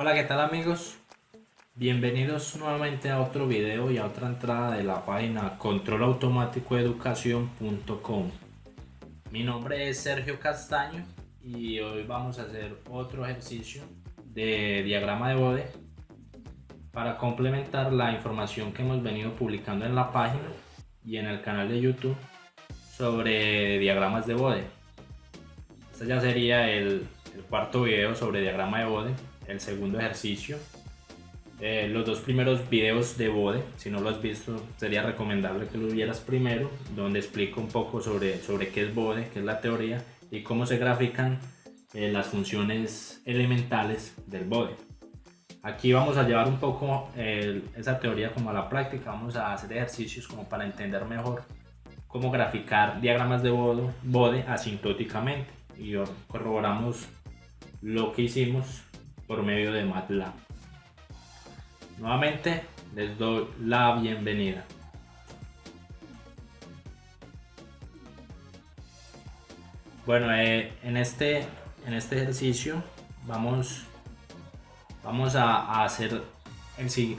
Hola, ¿qué tal amigos? Bienvenidos nuevamente a otro video y a otra entrada de la página controlautomaticoeducacion.com. Mi nombre es Sergio Castaño y hoy vamos a hacer otro ejercicio de diagrama de Bode para complementar la información que hemos venido publicando en la página y en el canal de YouTube sobre diagramas de Bode. Este ya sería el cuarto video sobre diagrama de Bode, el segundo ejercicio. Los dos primeros videos de Bode, si no lo has visto, sería recomendable que lo vieras primero, donde explico un poco sobre qué es Bode, qué es la teoría y cómo se grafican las funciones elementales del Bode. Aquí vamos a llevar un poco esa teoría como a la práctica. Vamos a hacer ejercicios como para entender mejor cómo graficar diagramas de Bode asintóticamente, y corroboramos lo que hicimos por medio de MATLAB. Nuevamente les doy la bienvenida. Bueno, en este ejercicio vamos a hacer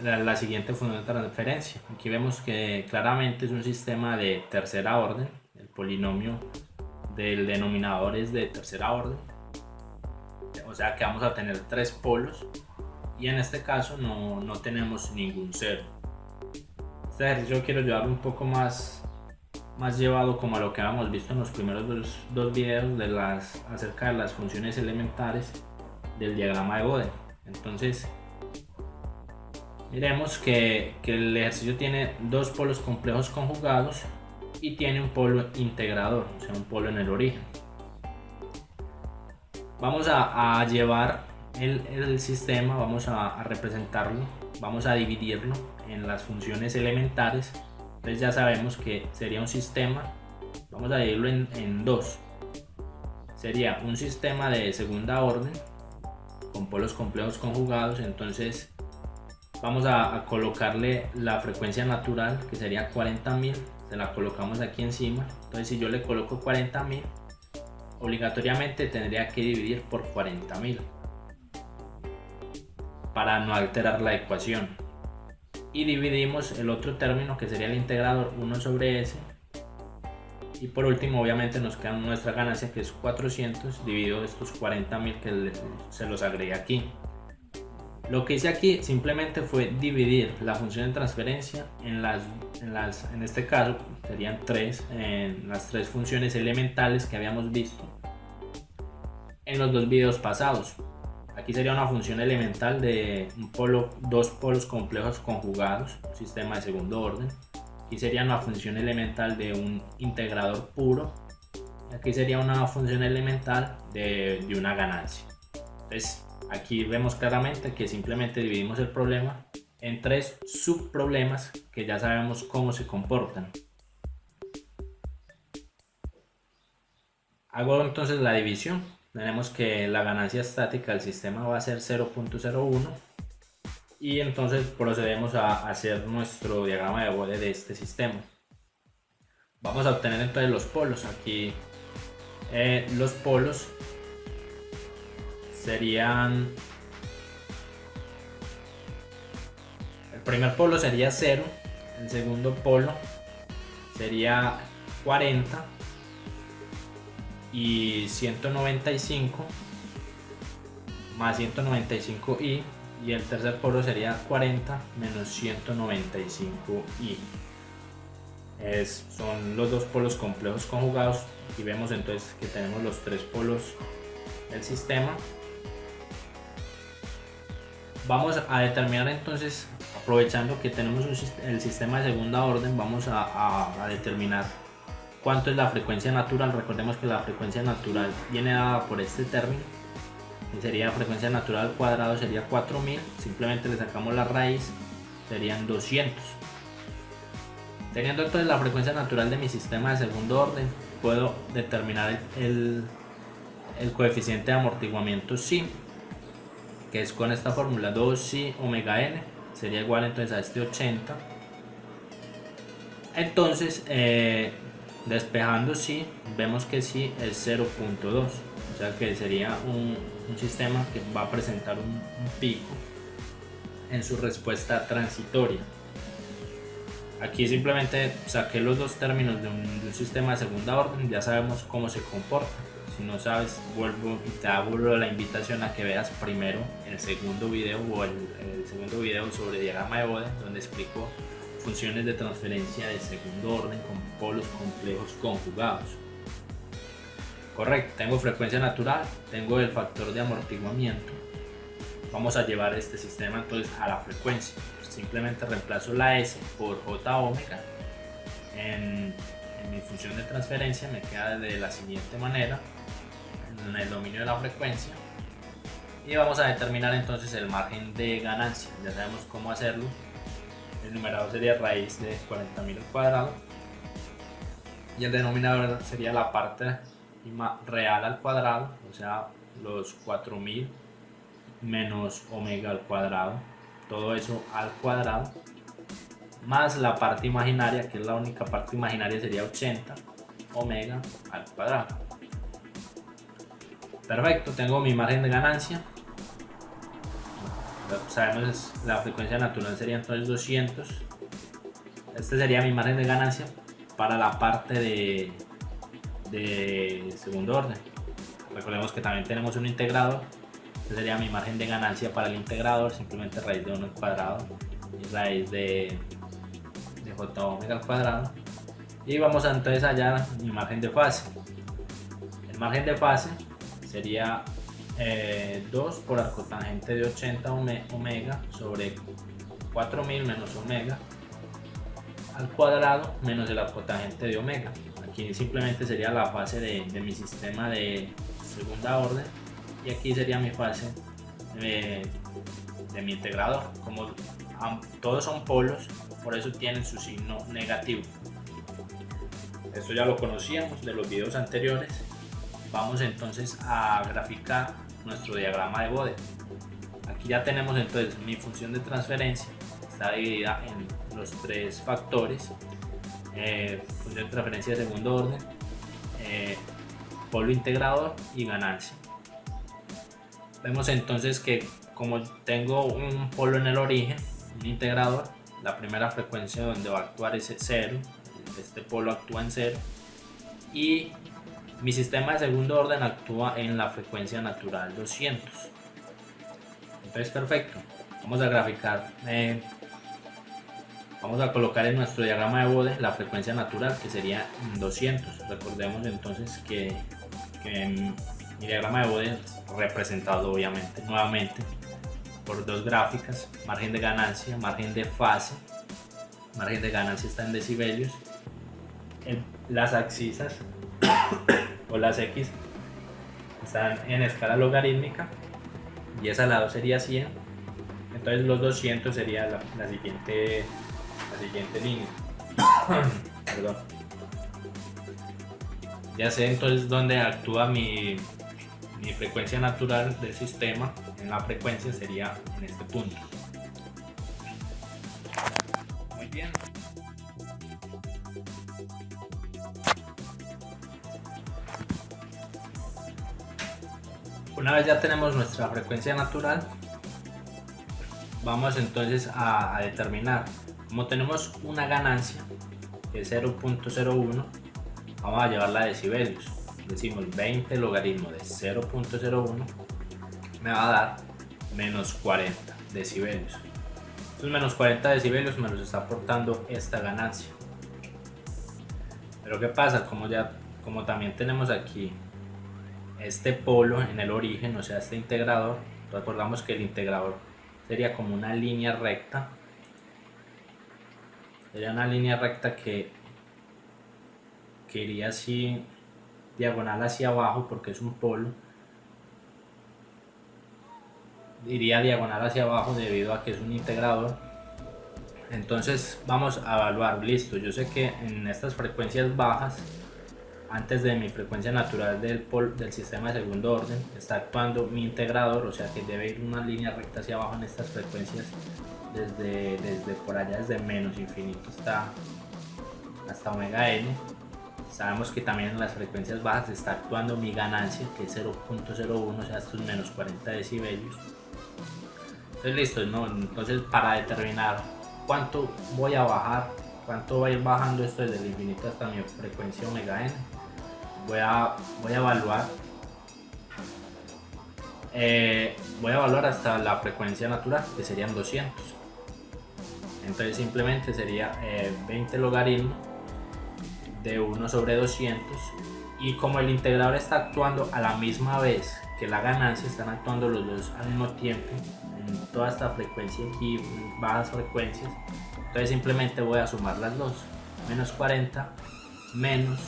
la siguiente función de transferencia. Aquí vemos que claramente es un sistema de tercera orden. El polinomio del denominador es de tercera orden, o sea que vamos a tener tres polos, y en este caso no tenemos ningún cero. Este ejercicio quiero llevarlo un poco más llevado como a lo que habíamos visto en los primeros dos videos acerca de las funciones elementares del diagrama de Bode. Entonces miremos que el ejercicio tiene dos polos complejos conjugados y tiene un polo integrador, o sea un polo en el origen. Vamos a llevar el sistema, vamos a representarlo, vamos a dividirlo en las funciones elementares. Entonces ya sabemos que sería un sistema, vamos a dividirlo en dos. Sería un sistema de segunda orden con polos complejos conjugados. Entonces vamos a colocarle la frecuencia natural, que sería 40.000, se la colocamos aquí encima. Entonces si yo le coloco 40.000, obligatoriamente tendría que dividir por 40.000 para no alterar la ecuación, y dividimos el otro término, que sería el integrador, 1 sobre s, y por último obviamente nos queda nuestra ganancia, que es 400 dividido estos 40.000 que se los agregué aquí. Lo que hice aquí simplemente fue dividir la función de transferencia en este caso serían en las tres funciones elementales que habíamos visto en los dos videos pasados. Aquí sería una función elemental de dos polos complejos conjugados, un sistema de segundo orden. Aquí sería una función elemental de un integrador puro. Y aquí sería una función elemental de una ganancia. Entonces aquí vemos claramente que simplemente dividimos el problema en tres subproblemas que ya sabemos cómo se comportan. Hago entonces la división. Tenemos que la ganancia estática del sistema va a ser 0.01, y entonces procedemos a hacer nuestro diagrama de Bode de este sistema. Vamos a obtener entonces los polos. Aquí los polos serían, el primer polo sería 0, el segundo polo sería 40 y 195 más 195i, y el tercer polo sería 40 menos 195i. Son los dos polos complejos conjugados, y vemos entonces que tenemos los tres polos del sistema. Vamos a determinar entonces, aprovechando que tenemos el sistema de segunda orden, vamos a determinar cuánto es la frecuencia natural. Recordemos que la frecuencia natural viene dada por este término, que sería frecuencia natural al cuadrado, sería 4000. Simplemente le sacamos la raíz, serían 200. Teniendo entonces la frecuencia natural de mi sistema de segundo orden, puedo determinar el coeficiente de amortiguamiento psi, que es con esta fórmula 2 omega n, sería igual entonces a este 80. Entonces despejando psi, vemos que psi es 0.2, o sea que sería un sistema que va a presentar un pico en su respuesta transitoria. Aquí simplemente saqué los dos términos de un sistema de segunda orden, ya sabemos cómo se comporta. Si no sabes, vuelvo y te hago la invitación a que veas primero el segundo video o el segundo video sobre diagrama de Bode, donde explico funciones de transferencia de segundo orden con polos complejos conjugados. Correcto, tengo frecuencia natural, tengo el factor de amortiguamiento. Vamos a llevar este sistema entonces a la frecuencia. Simplemente reemplazo la S por J omega. En mi función de transferencia me queda de la siguiente manera, en el dominio de la frecuencia. Y vamos a determinar entonces el margen de ganancia. Ya sabemos cómo hacerlo. El numerador sería raíz de 40.000 al cuadrado. Y el denominador sería la parte real al cuadrado, o sea, los 4.000 menos omega al cuadrado, todo eso al cuadrado, más la parte imaginaria, que es la única parte imaginaria, sería 80 omega al cuadrado. Perfecto, tengo mi margen de ganancia. Sabemos la frecuencia natural sería entonces 200. Este sería mi margen de ganancia para la parte de segundo orden. Recordemos que también tenemos un integrador. Este sería mi margen de ganancia para el integrador, simplemente raíz de 1 al cuadrado y raíz de j omega al cuadrado. Y vamos a entonces hallar mi margen de fase. El margen de fase sería 2 por arcotangente de 80 omega sobre 4.000 menos omega al cuadrado menos el arcotangente de omega. Aquí simplemente sería la fase de mi sistema de segunda orden, y aquí sería mi fase de mi integrador. Como todos son polos, por eso tienen su signo negativo. Esto ya lo conocíamos de los videos anteriores. Vamos entonces a graficar nuestro diagrama de Bode. Aquí ya tenemos entonces mi función de transferencia, está dividida en los tres factores: función de transferencia de segundo orden, polo integrador y ganancia. Vemos entonces que como tengo un polo en el origen, un integrador, la primera frecuencia donde va a actuar es 0, este polo actúa en 0, y mi sistema de segundo orden actúa en la frecuencia natural 200. Entonces perfecto, vamos a graficar, vamos a colocar en nuestro diagrama de Bode la frecuencia natural, que sería 200. Recordemos entonces que mi diagrama de Bode es representado obviamente nuevamente por dos gráficas: margen de ganancia, margen de fase. Margen de ganancia está en decibelios. Las abscisas o las X están en escala logarítmica, 10 al lado sería 100, entonces los 200 sería la siguiente línea. Perdón. Ya sé entonces dónde actúa mi frecuencia natural del sistema. En la frecuencia sería en este punto. Muy bien. Una vez ya tenemos nuestra frecuencia natural, vamos entonces a determinar. Como tenemos una ganancia que es 0.01, vamos a llevarla a decibelios. Decimos 20 logaritmo de 0.01 me va a dar menos 40 decibelios. Entonces menos 40 decibelios me los está aportando esta ganancia. Pero ¿qué pasa? Como también tenemos aquí este polo en el origen, o sea, este integrador, recordamos que el integrador sería como una línea recta. Sería una línea recta que iría así, diagonal hacia abajo, porque es un polo. Iría diagonal hacia abajo debido a que es un integrador. Entonces vamos a evaluar, listo, yo sé que en estas frecuencias bajas, antes de mi frecuencia natural del sistema de segundo orden, está actuando mi integrador, o sea que debe ir una línea recta hacia abajo en estas frecuencias, desde por allá, desde menos infinito hasta omega n. Sabemos que también en las frecuencias bajas está actuando mi ganancia, que es 0.01, o sea, estos menos 40 decibelios. Entonces listo, ¿no? Entonces para determinar cuánto voy a bajar, cuánto va a ir bajando esto desde el infinito hasta mi frecuencia omega n, voy a evaluar hasta la frecuencia natural, que serían 200. Entonces simplemente sería 20 logaritmo de 1 sobre 200, y como el integrador está actuando a la misma vez que la ganancia, están actuando los dos al mismo tiempo en toda esta frecuencia y bajas frecuencias, entonces simplemente voy a sumar las dos, menos 40 menos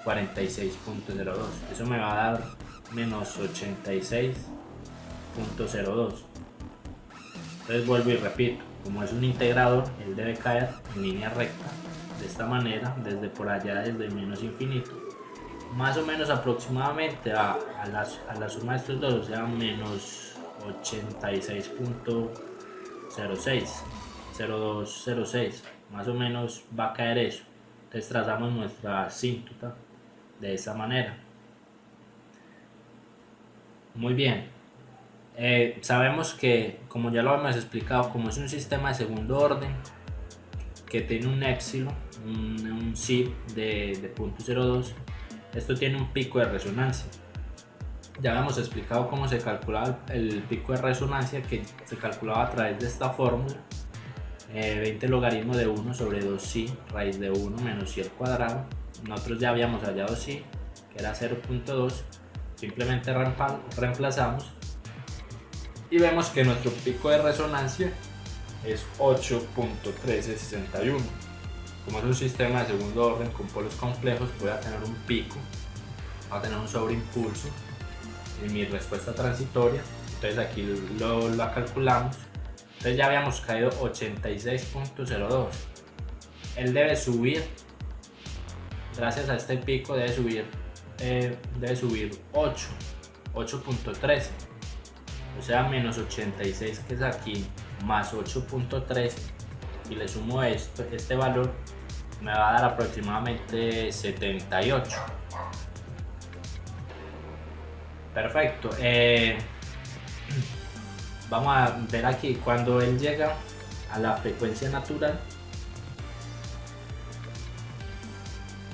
46.02, eso me va a dar menos 86.02. Entonces vuelvo y repito, como es un integrador, él debe caer en línea recta de esta manera, desde por allá, desde menos infinito, más o menos aproximadamente a la suma de estos dos, o sea, menos 86.06, más o menos va a caer eso. Entonces trazamos nuestra asíntota de esa manera. Muy bien. Sabemos que, como ya lo hemos explicado, como es un sistema de segundo orden que tiene un épsilon, un psi de 0.02, esto tiene un pico de resonancia. Ya habíamos explicado cómo se calculaba el pico de resonancia, que se calculaba a través de esta fórmula, 20 logaritmo de 1 sobre 2 psi raíz de 1 menos psi al cuadrado. Nosotros ya habíamos hallado psi, que era 0.2, simplemente reemplazamos y vemos que nuestro pico de resonancia es 8.1361. Como es un sistema de segundo orden con polos complejos, voy a tener un pico, voy a tener un sobreimpulso en mi respuesta transitoria. Entonces aquí la calculamos. Entonces ya habíamos caído 86.02. Él debe subir, gracias a este pico debe subir 8.13, o sea, menos 86, que es aquí, más 8.13, y le sumo este valor, me va a dar aproximadamente 78. Perfecto. Vamos a ver aquí, cuando él llega a la frecuencia natural,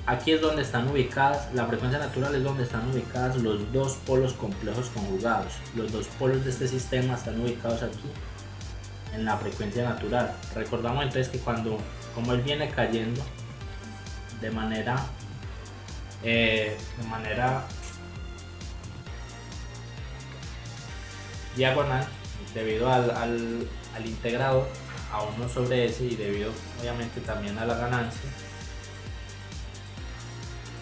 aquí es donde están ubicadas, la frecuencia natural es donde están ubicadas los dos polos complejos conjugados. Los dos polos de este sistema están ubicados aquí en la frecuencia natural. Recordamos entonces que como él viene cayendo de manera diagonal, debido al integrador, a 1 sobre s, y debido obviamente también a la ganancia,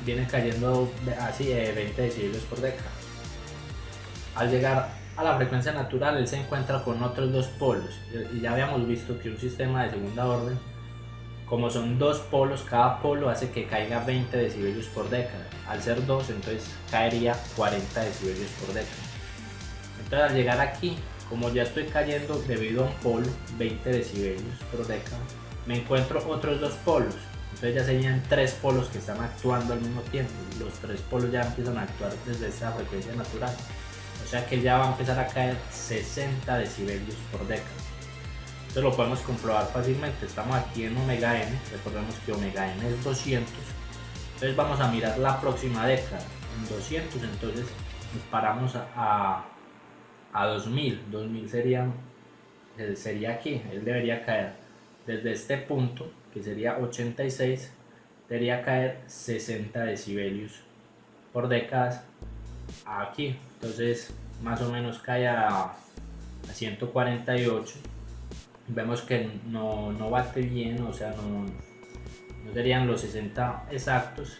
viene cayendo así 20 decibelios por década. Al llegar a la frecuencia natural, él se encuentra con otros dos polos, y ya habíamos visto que un sistema de segunda orden, como son dos polos, cada polo hace que caiga 20 decibelios por década. Al ser 2, entonces caería 40 decibelios por década. Entonces al llegar aquí, como ya estoy cayendo debido a un polo 20 decibelios por década, me encuentro otros dos polos. Entonces ya serían 3 polos que están actuando al mismo tiempo. Los 3 polos ya empiezan a actuar desde esta frecuencia natural. O sea que ya va a empezar a caer 60 decibelios por década. Esto lo podemos comprobar fácilmente. Estamos aquí en omega n. Recordemos que omega n es 200. Entonces vamos a mirar la próxima década. En 200, entonces nos paramos a 2000. 2000 sería aquí. Él debería caer desde este punto, que sería 86, debería caer 60 decibelios por décadas aquí. Entonces más o menos cae a 148. Vemos que no bate bien, o sea, no serían los 60 exactos,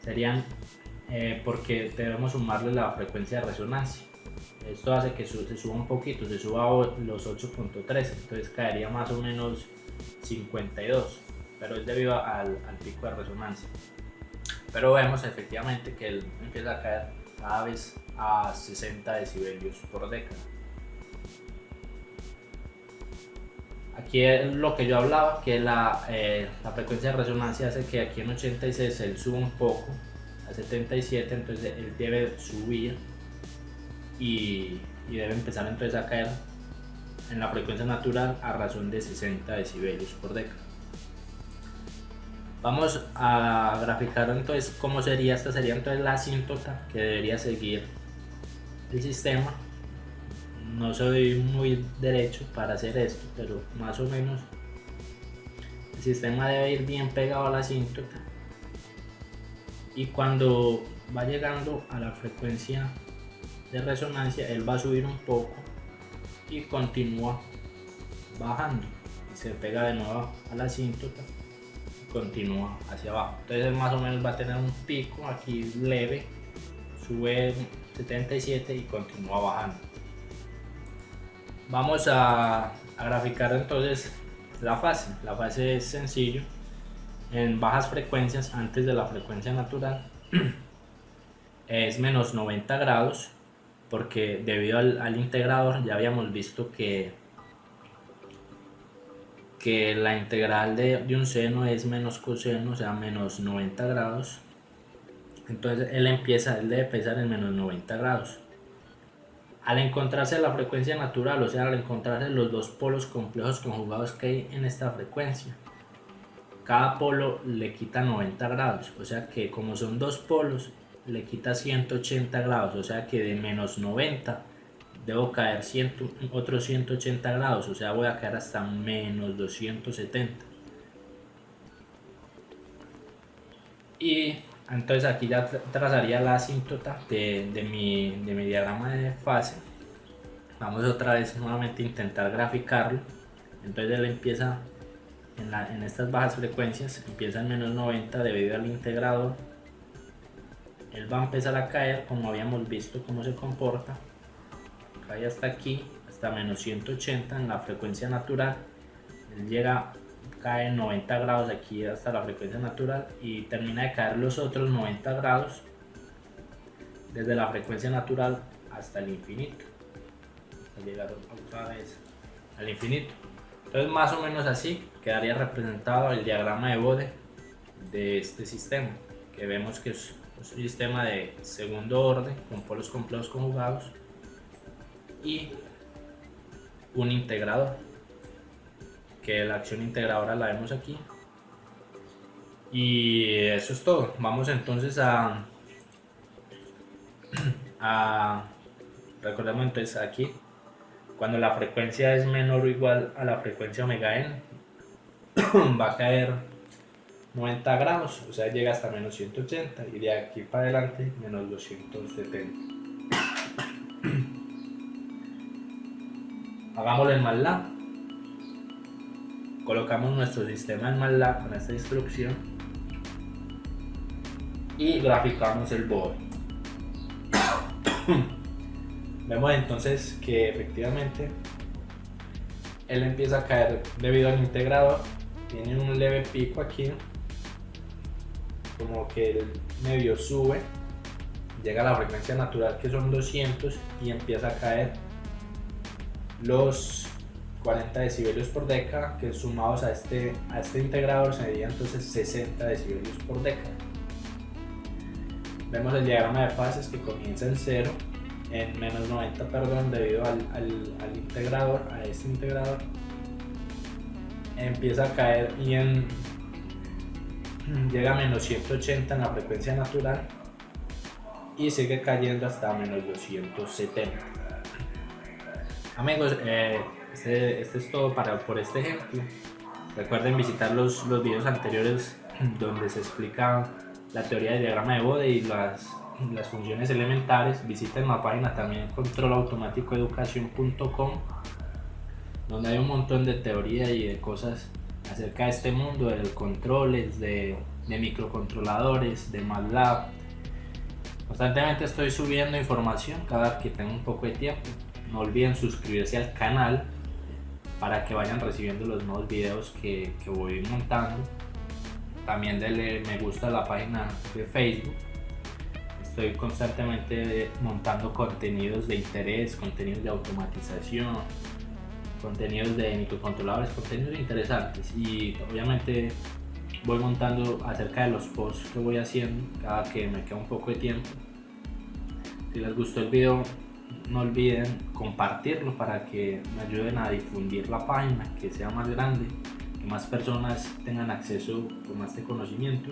serían porque debemos sumarle la frecuencia de resonancia. Esto hace que se suba un poquito, se suba los 8.13, entonces caería más o menos 52, pero es debido al pico de resonancia. Pero vemos efectivamente que él empieza a caer cada vez a 60 decibelios por década. Aquí es lo que yo hablaba, que la frecuencia de resonancia hace que aquí en 86 él suba un poco a 77, entonces él debe subir y debe empezar entonces a caer en la frecuencia natural a razón de 60 decibelios por década. Vamos a graficar entonces cómo sería. Esta sería entonces la asíntota que debería seguir el sistema. No soy muy derecho para hacer esto, pero más o menos el sistema debe ir bien pegado a la asíntota, y cuando va llegando a la frecuencia de resonancia él va a subir un poco y continúa bajando y se pega de nuevo a la asíntota y continúa hacia abajo. Entonces él más o menos va a tener un pico aquí leve, sube 77 y continúa bajando. Vamos a graficar entonces la fase. La fase es sencillo. En bajas frecuencias, antes de la frecuencia natural, es menos 90 grados, porque debido al integrador ya habíamos visto que la integral de un seno es menos coseno, o sea, menos 90 grados. Entonces él debe empezar en menos 90 grados. Al encontrarse la frecuencia natural, o sea, al encontrarse los dos polos complejos conjugados que hay en esta frecuencia, cada polo le quita 90 grados, o sea que como son dos polos, le quita 180 grados, o sea que de menos 90 debo caer otros 180 grados, o sea voy a caer hasta menos 270. Y entonces aquí ya trazaría la asíntota de mi diagrama de fase. Vamos otra vez nuevamente a intentar graficarlo. Entonces él empieza en estas bajas frecuencias, empieza en menos 90 debido al integrador. Él va a empezar a caer como habíamos visto cómo se comporta. Cae hasta aquí, hasta menos 180 en la frecuencia natural. Él cae 90 grados aquí hasta la frecuencia natural y termina de caer los otros 90 grados desde la frecuencia natural hasta el infinito, hasta llegar otra vez al infinito. Entonces más o menos así quedaría representado el diagrama de Bode de este sistema, que vemos que es un sistema de segundo orden con polos complejos conjugados y un integrador, que la acción integradora la vemos aquí. Y eso es todo. Vamos entonces recordemos entonces aquí, cuando la frecuencia es menor o igual a la frecuencia omega n, va a caer 90 grados, o sea llega hasta menos 180, y de aquí para adelante menos 270. Hagámoslo en MATLAB. Colocamos nuestro sistema en MATLAB con esta instrucción y graficamos el Bode. Vemos entonces que efectivamente él empieza a caer debido al integrador. Tiene un leve pico aquí, como que el medio sube, llega a la frecuencia natural que son 200 y empieza a caer los 40 decibelios por década, que sumados a este integrador sería entonces 60 decibelios por década. Vemos el diagrama de fases que comienza en 0, en menos 90, perdón, debido al integrador, a este integrador. Empieza a caer y llega a menos 180 en la frecuencia natural y sigue cayendo hasta menos 270. Amigos, este es todo por este ejemplo. Recuerden visitar los videos anteriores donde se explica la teoría del diagrama de Bode y las funciones elementales. Visiten la página también controlautomaticoeducacion.com, donde hay un montón de teoría y de cosas acerca de este mundo, de controles, de microcontroladores, de MATLAB. Constantemente estoy subiendo información cada que tengo un poco de tiempo. No olviden suscribirse al canal para que vayan recibiendo los nuevos videos que voy montando. También denle me gusta a la página de Facebook. Estoy constantemente montando contenidos de interés, contenidos de automatización, contenidos de microcontroladores, contenidos interesantes, y obviamente voy montando acerca de los posts que voy haciendo cada que me queda un poco de tiempo. Si les gustó el video, no olviden compartirlo para que me ayuden a difundir la página, que sea más grande, que más personas tengan acceso a este conocimiento.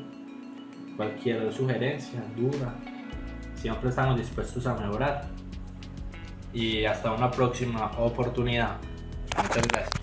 Cualquier sugerencia, duda, siempre estamos dispuestos a mejorar. Y hasta una próxima oportunidad. Muchas gracias.